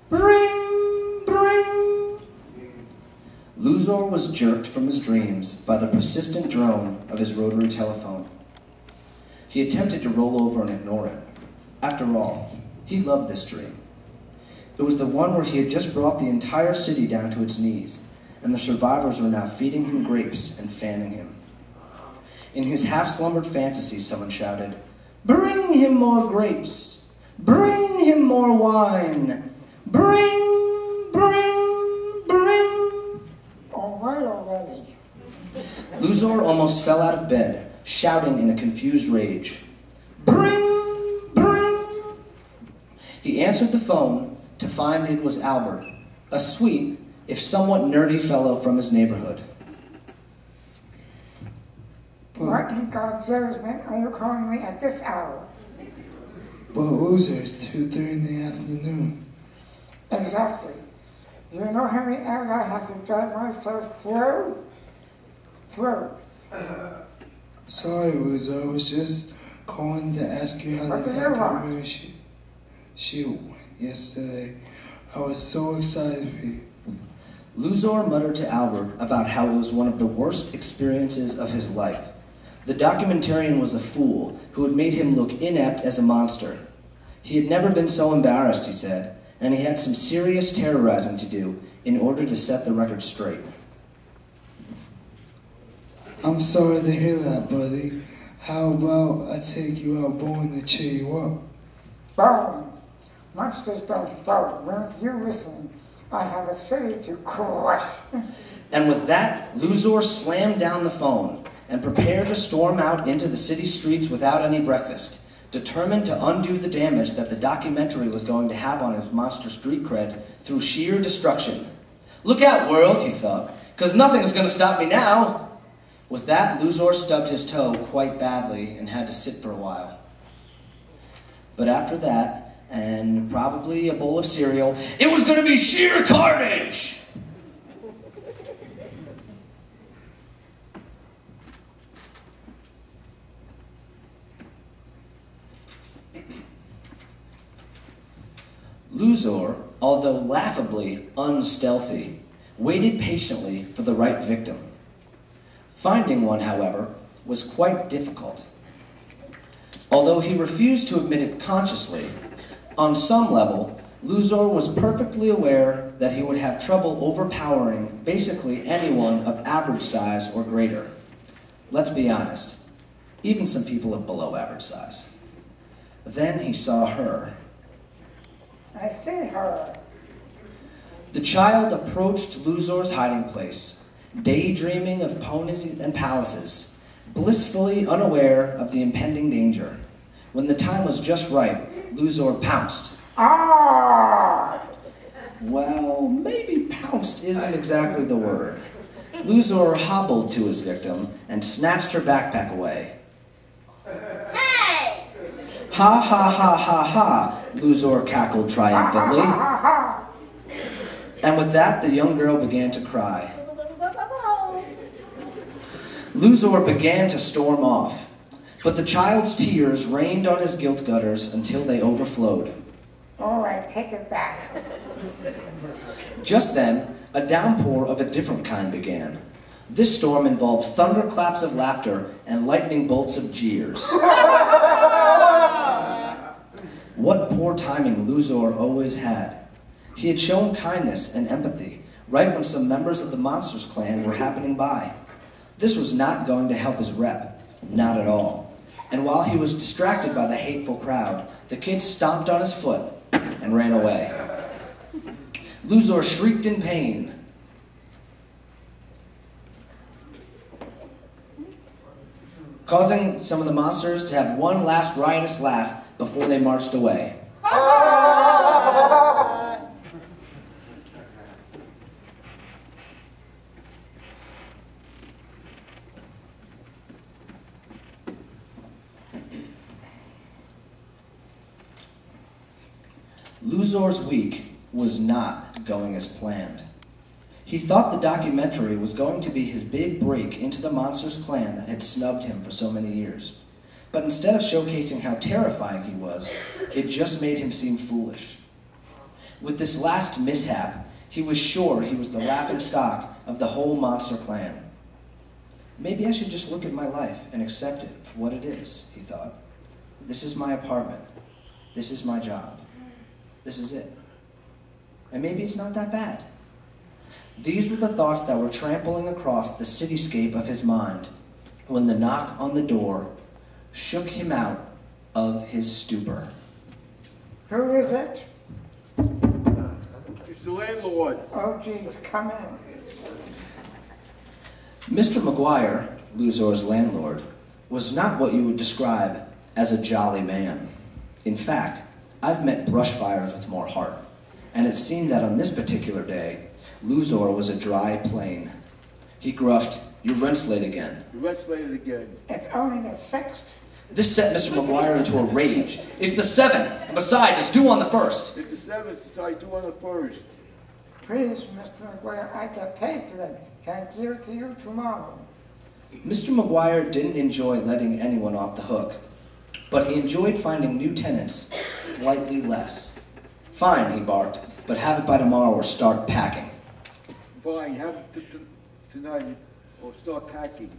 Bring, bring. Loozor was jerked from his dreams by the persistent drone of his rotary telephone. He attempted to roll over and ignore it. After all, he loved this dream. It was the one where he had just brought the entire city down to its knees, and the survivors were now feeding him grapes and fanning him. In his half-slumbered fantasy, someone shouted, "Bring him more grapes! Bring him more wine! Bring, bring, bring!" All right already. Loozor almost fell out of bed, shouting in a confused rage, "Bring, bring!" He answered the phone to find it was Albert, a sweet, if somewhat nerdy fellow from his neighborhood. What in God's earth are you calling me at this hour? But Loozor, it's 2:30 in the afternoon. Exactly. Do you know how many hours I have to drive myself through? Sorry, Loozor, I was just calling to ask you how What the do you want? documentary shoot went yesterday. I was so excited for you. Loozor muttered to Albert about how it was one of the worst experiences of his life. The documentarian was a fool who had made him look inept as a monster. He had never been so embarrassed, he said, and he had some serious terrorizing to do in order to set the record straight. I'm sorry to hear that, buddy. How about I take you out bowling to cheer you up? Bowling. Monsters don't bow. Weren't you listening? I have a city to crush. And with that, Loozor slammed down the phone and prepared to storm out into the city streets without any breakfast, determined to undo the damage that the documentary was going to have on his monster street cred through sheer destruction. "Look out, world," he thought, "'cause nothing is going to stop me now." With that, Loozor stubbed his toe quite badly and had to sit for a while. But after that, and probably a bowl of cereal, it was going to be sheer carnage! Loozor, although laughably unstealthy, waited patiently for the right victim. Finding one, however, was quite difficult. Although he refused to admit it consciously, on some level, Loozor was perfectly aware that he would have trouble overpowering basically anyone of average size or greater. Let's be honest, even some people of below average size. Then he saw her. I see her. The child approached Loozor's hiding place, daydreaming of ponies and palaces, blissfully unaware of the impending danger. When the time was just right, Loozor pounced. Ah! Well, maybe pounced isn't exactly the word. Loozor hobbled to his victim and snatched her backpack away. Hey! Ha ha ha ha ha, Loozor cackled triumphantly. Ha, ha, ha, And with that, the young girl began to cry. Loozor began to storm off, but the child's tears rained on his guilt gutters until they overflowed. All right, take it back. Just then, a downpour of a different kind began. This storm involved thunderclaps of laughter and lightning bolts of jeers. What poor timing Loozor always had. He had shown kindness and empathy right when some members of the Monsters clan were happening by. This was not going to help his rep, not at all. And while he was distracted by the hateful crowd, the kid stomped on his foot and ran away. Loozor shrieked in pain. Causing some of the monsters to have one last riotous laugh before they marched away. Loozor's week was not going as planned. He thought the documentary was going to be his big break into the monstrous clan that had snubbed him for so many years. But instead of showcasing how terrifying he was, it just made him seem foolish. With this last mishap, he was sure he was the laughingstock of the whole monster clan. Maybe I should just look at my life and accept it for what it is, he thought. This is my apartment. This is my job. This is it. And maybe it's not that bad. These were the thoughts that were trampling across the cityscape of his mind when the knock on the door shook him out of his stupor. Who is it? It's the landlord. Oh, geez, come in. Mr. McGuire, Loozor's landlord, was not what you would describe as a jolly man. In fact, I've met brush fires with more heart, and it seemed that on this particular day, Loozor was a dry plain. He gruffed, "Your rent's late again." The rent's late again. It's only the 6th. This set Mr. McGuire into a rage. "It's the 7th, and besides, it's due on the 1st. It's the 7th, so I do on the 1st. Please, Mr. McGuire, I get paid today. Can I give it to you tomorrow? Mr. McGuire didn't enjoy letting anyone off the hook, but he enjoyed finding new tenants slightly less. "Fine," he barked, "but have it by tomorrow or start packing." Fine, have it tonight or start packing.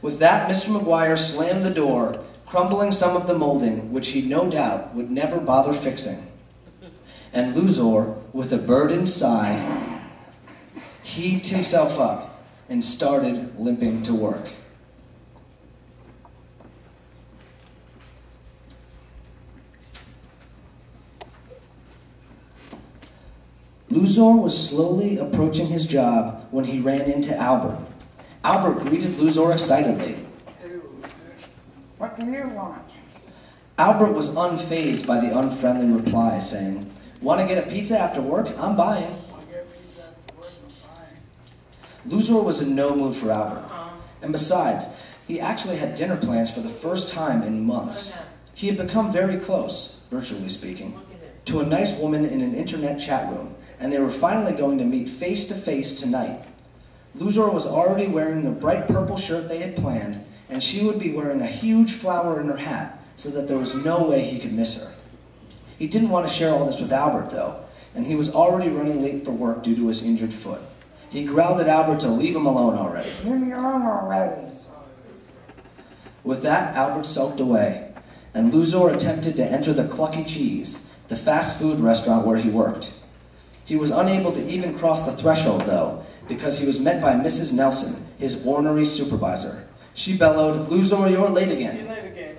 With that, Mr. McGuire slammed the door, crumbling some of the molding, which he no doubt would never bother fixing. And Loozor, with a burdened sigh, heaved himself up and started limping to work. Loozor was slowly approaching his job when he ran into Albert. Albert greeted Loozor excitedly. Hey, Loozor. What do you want? Albert was unfazed by the unfriendly reply, saying, "Want to get a pizza after work? I'm buying." Want to get pizza after work? I'm fine. Loozor was in no mood for Albert. And besides, he actually had dinner plans for the first time in months. He had become very close, virtually speaking, to a nice woman in an internet chat room, and they were finally going to meet face to face tonight. Loozor was already wearing the bright purple shirt they had planned, and she would be wearing a huge flower in her hat, so that there was no way he could miss her. He didn't want to share all this with Albert, though, and he was already running late for work due to his injured foot. He growled at Albert to leave him alone already. Leave me alone already. With that, Albert sulked away, and Loozor attempted to enter the Clucky Cheese, the fast food restaurant where he worked. He was unable to even cross the threshold, though, because he was met by Mrs. Nelson, his ornery supervisor. She bellowed, "Loozor, you're late again." You're late again.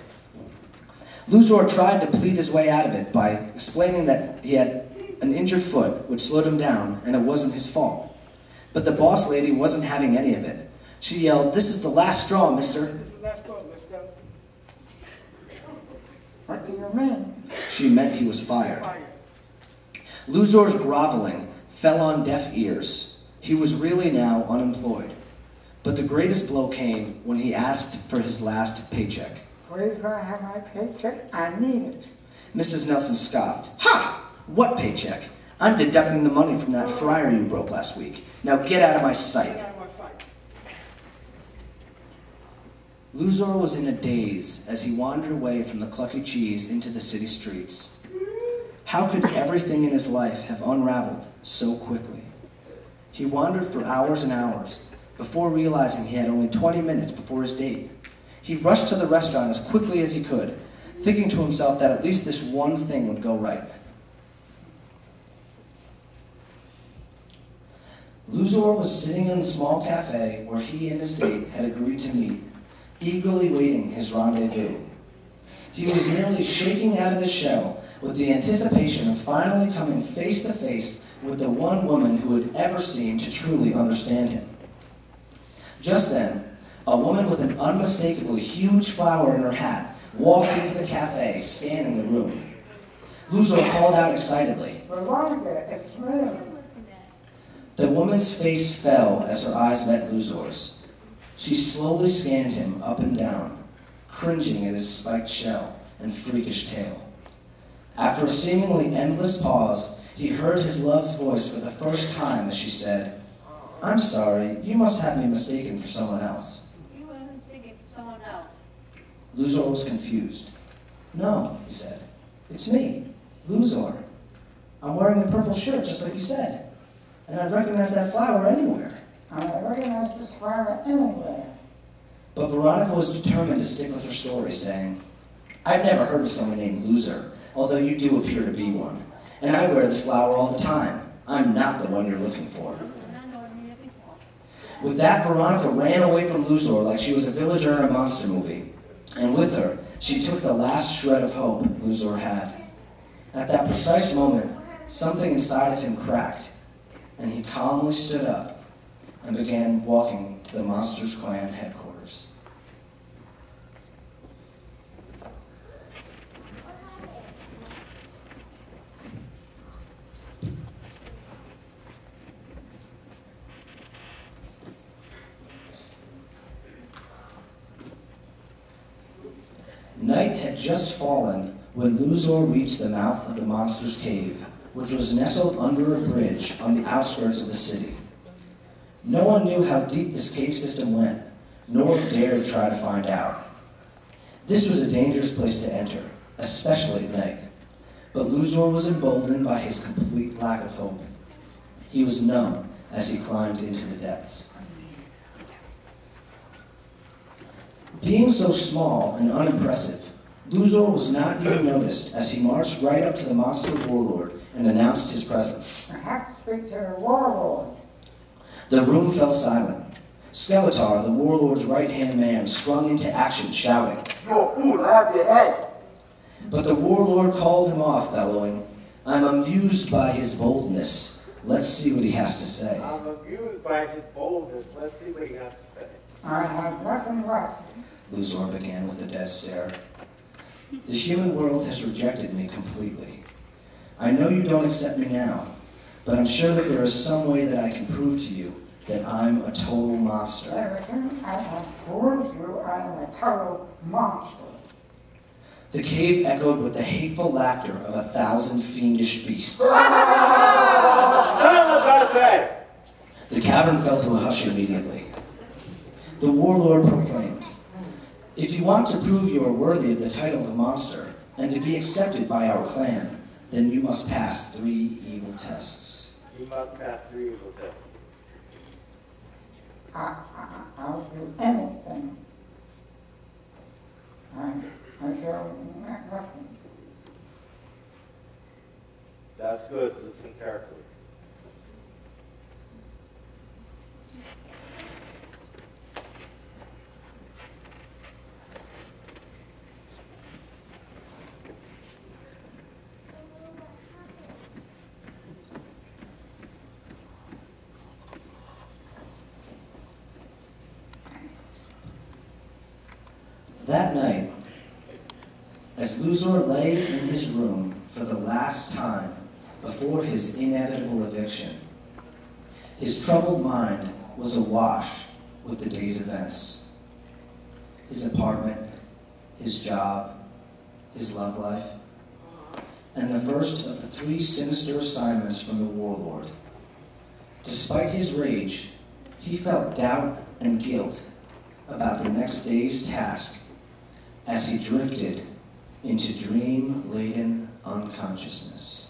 Loozor tried to plead his way out of it by explaining that he had an injured foot, which slowed him down, and it wasn't his fault. But the boss lady wasn't having any of it. She yelled, "This is the last straw, mister." This is the last one, mister. What do you mean? She meant he was fired. Fire. Loozor's groveling fell on deaf ears. He was really now unemployed. But the greatest blow came when he asked for his last paycheck. Please, when I have my paycheck, I need it. Mrs. Nelson scoffed. "Ha! What paycheck? I'm deducting the money from that fryer you broke last week. Now get out of my sight." Get out of my sight. Loozor was in a daze as he wandered away from the Clucky Cheese into the city streets. How could everything in his life have unraveled so quickly? He wandered for hours and hours before realizing he had only 20 minutes before his date. He rushed to the restaurant as quickly as he could, thinking to himself that at least this one thing would go right. Loozor was sitting in the small cafe where he and his date had agreed to meet, eagerly waiting his rendezvous. He was nearly shaking out of his shell with the anticipation of finally coming face to face with the one woman who had ever seemed to truly understand him. Just then, a woman with an unmistakably huge flower in her hat walked into the cafe, scanning the room. Loozor called out excitedly. Veronica, it's me. The woman's face fell as her eyes met Loozor's. She slowly scanned him up and down, cringing at his spiked shell and freakish tail. After a seemingly endless pause, he heard his love's voice for the first time as she said, I'm sorry, you must have me mistaken for someone else. You were mistaken for someone else. Loozor was confused. No, he said. It's me, Loozor. I'm wearing the purple shirt just like you said. And I'd recognize that flower anywhere. I recognize this flower anywhere. But Veronica was determined to stick with her story, saying, I've never heard of someone named Loozor, although you do appear to be one. And I wear this flower all the time. I'm not the one you're looking for. With that, Veronica ran away from Loozor like she was a villager in a monster movie. And with her, she took the last shred of hope Loozor had. At that precise moment, something inside of him cracked, and he calmly stood up and began walking to the Monsters Clan headquarters. Night had just fallen when Loozor reached the mouth of the monster's cave, which was nestled under a bridge on the outskirts of the city. No one knew how deep this cave system went, nor dared try to find out. This was a dangerous place to enter, especially at night, but Loozor was emboldened by his complete lack of hope. He was numb as he climbed into the depths. Being so small and unimpressive, Loozor was not even noticed as he marched right up to the monster warlord and announced his presence. I have to speak to the warlord. The room fell silent. Skeletor, the warlord's right-hand man, sprung into action, shouting, "You fool, I have your head!" But the warlord called him off, bellowing, I'm amused by his boldness. Let's see what he has to say. I'm amused by his boldness. Let's see what he has to say. I have nothing left. Loozor began with a dead stare. The human world has rejected me completely. I know you don't accept me now, but I'm sure that there is some way that I can prove to you that I'm a total monster. Everything I have proved you, I am a total monster. The cave echoed with the hateful laughter of 1,000 fiendish beasts. Son of a gun! The cavern fell to a hush immediately. The warlord proclaimed, If you want to prove you are worthy of the title of monster and to be accepted by our clan, then you must pass 3 evil tests. You must pass 3 evil tests. I'll do anything. I feel nothing. That's good. Listen carefully. That night, as Loozor lay in his room for the last time before his inevitable eviction, his troubled mind was awash with the day's events. His apartment, his job, his love life, and the first of the 3 sinister assignments from the warlord. Despite his rage, he felt doubt and guilt about the next day's task as he drifted into dream-laden unconsciousness.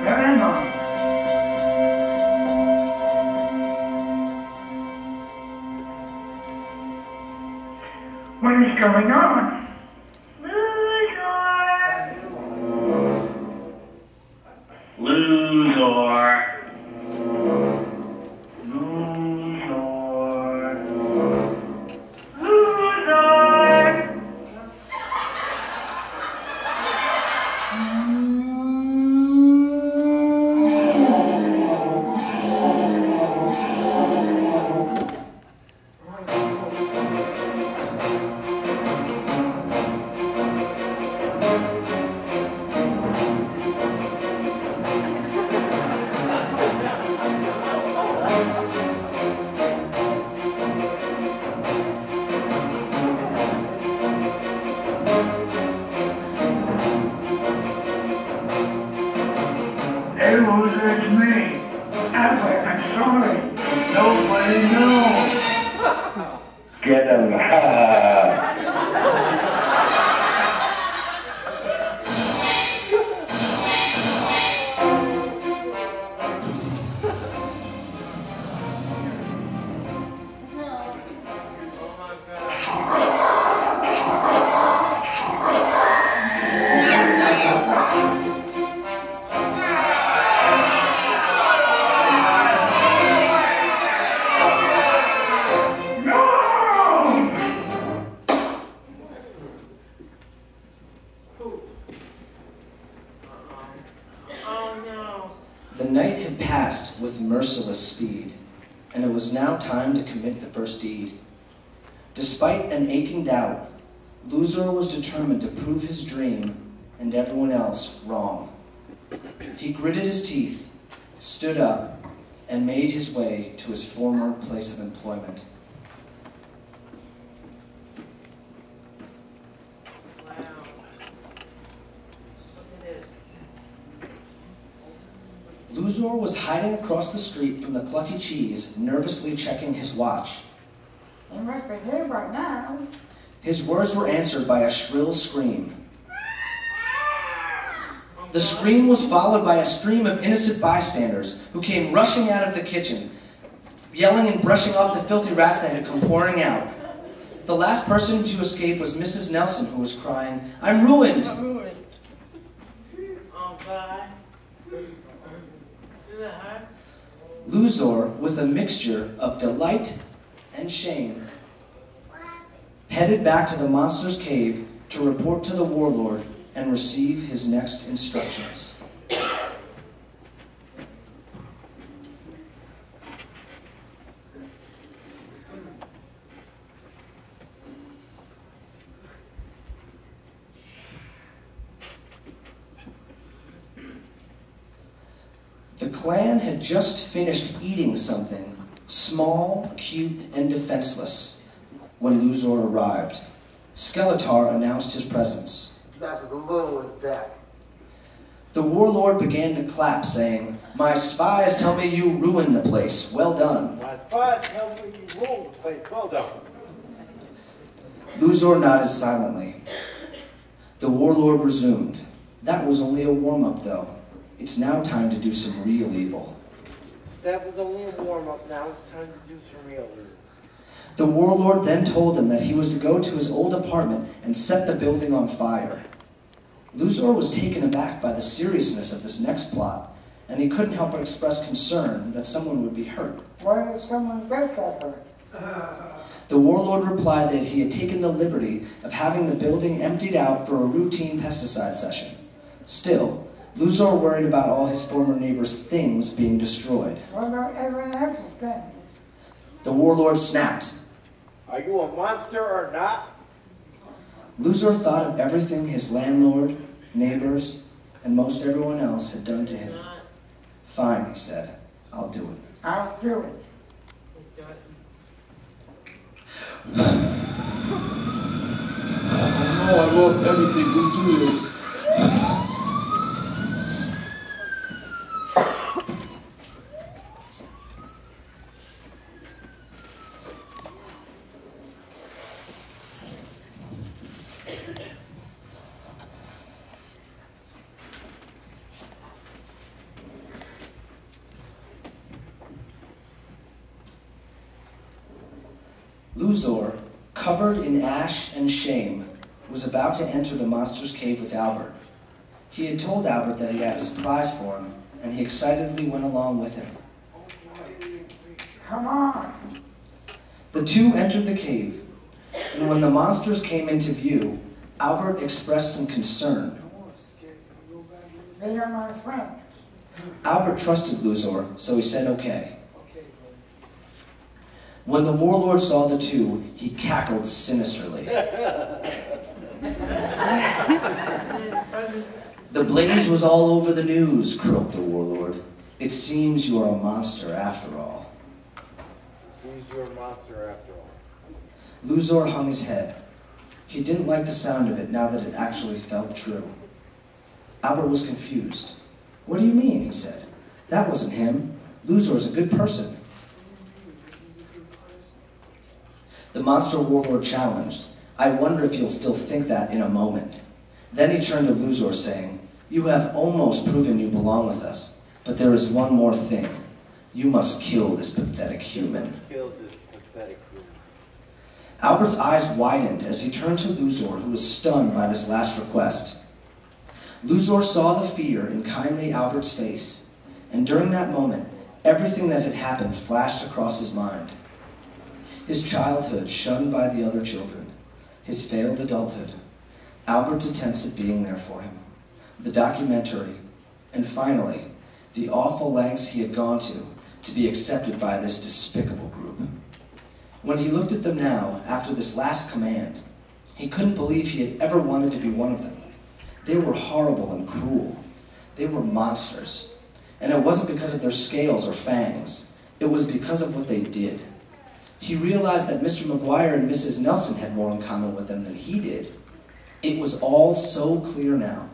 Where am I? What is going on? Loozor! Loozor! and it was now time to commit the first deed. Despite an aching doubt, Loozor was determined to prove his dream and everyone else wrong. He gritted his teeth, stood up, and made his way to his former place of employment. Loozor was hiding across the street from the Clucky Cheese, nervously checking his watch. He must be here by now. His words were answered by a shrill scream. The scream was followed by a stream of innocent bystanders who came rushing out of the kitchen, yelling and brushing off the filthy rats that had come pouring out. The last person to escape was Mrs. Nelson, who was crying, "I'm ruined!" I'm ruined. Oh, God. Loozor, with a mixture of delight and shame, headed back to the monster's cave to report to the warlord and receive his next instructions. The clan had just finished eating something small, cute, and defenseless when Loozor arrived. Skeletor announced his presence. Master Balloon was back. The warlord began to clap, saying, "My spies tell me you ruined the place. Well done." My spies tell me you ruled the place. Well done. Loozor nodded silently. The warlord resumed. "That was only a warm-up, though. It's now time to do some real evil." That was only a warm-up. Now it's time to do some real evil. The warlord then told him that he was to go to his old apartment and set the building on fire. Loozor was taken aback by the seriousness of this next plot, and he couldn't help but express concern that someone would be hurt. Why did someone get that hurt? The warlord replied that he had taken the liberty of having the building emptied out for a routine pesticide session. Still, Loozor worried about all his former neighbors' things being destroyed. What about everyone else's things? The warlord snapped. Are you a monster or not? Loozor thought of everything his landlord, neighbors, and most everyone else had done to him. "Fine," he said. "I'll do it." I'll do it. I know I lost everything. Who do this? Loozor, covered in ash and shame, was about to enter the monster's cave with Albert. He had told Albert that he had a surprise for him, and he excitedly went along with him. Come on. The two entered the cave, and when the monsters came into view, Albert expressed some concern. They are my friends. Albert trusted Loozor, so he said okay. When the warlord saw the two, he cackled sinisterly. "The blaze was all over the news," croaked the warlord. "It seems you are a monster after all." Seems you're a monster after all. Loozor hung his head. He didn't like the sound of it now that it actually felt true. Albert was confused. "What do you mean?" he said. "That wasn't him. Loozor's a good person." The monster warlord challenged. "I wonder if you'll still think that in a moment." Then he turned to Loozor, saying, "You have almost proven you belong with us, but there is one more thing. You must kill this pathetic human." Kill this pathetic human. Albert's eyes widened as he turned to Loozor, who was stunned by this last request. Loozor saw the fear in kindly Albert's face, and during that moment, everything that had happened flashed across his mind. His childhood shunned by the other children, his failed adulthood, Albert's attempts at being there for him, the documentary, and finally, the awful lengths he had gone to to be accepted by this despicable group. When he looked at them now, after this last command, he couldn't believe he had ever wanted to be one of them. They were horrible and cruel. They were monsters. And it wasn't because of their scales or fangs. It was because of what they did. He realized that Mr. McGuire and Mrs. Nelson had more in common with them than he did. It was all so clear now.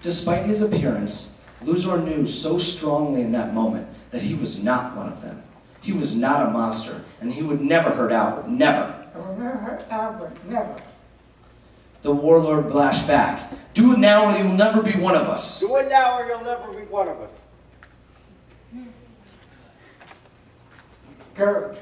Despite his appearance, Loozor knew so strongly in that moment that he was not one of them. He was not a monster, and he would never hurt Albert, never. I will never hurt Albert, never. The warlord flashed back. Do it now or you'll never be one of us. Do it now or you'll never be one of us. Good.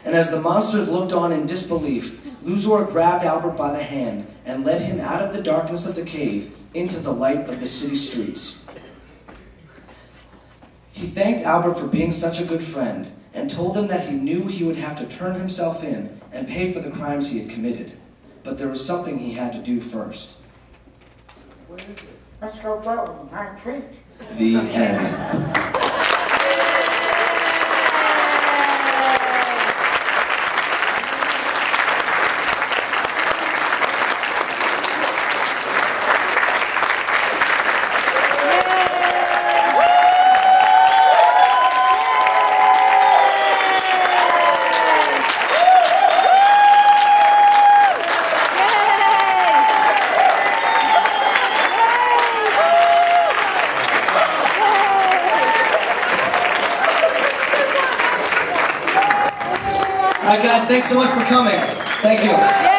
And as the monsters looked on in disbelief, Loozor grabbed Albert by the hand and led him out of the darkness of the cave into the light of the city streets. He thanked Albert for being such a good friend and told him that he knew he would have to turn himself in and pay for the crimes he had committed. But there was something he had to do first. What is it? Let's go vote and have treats. The end. All right, guys, thanks so much for coming. Thank you.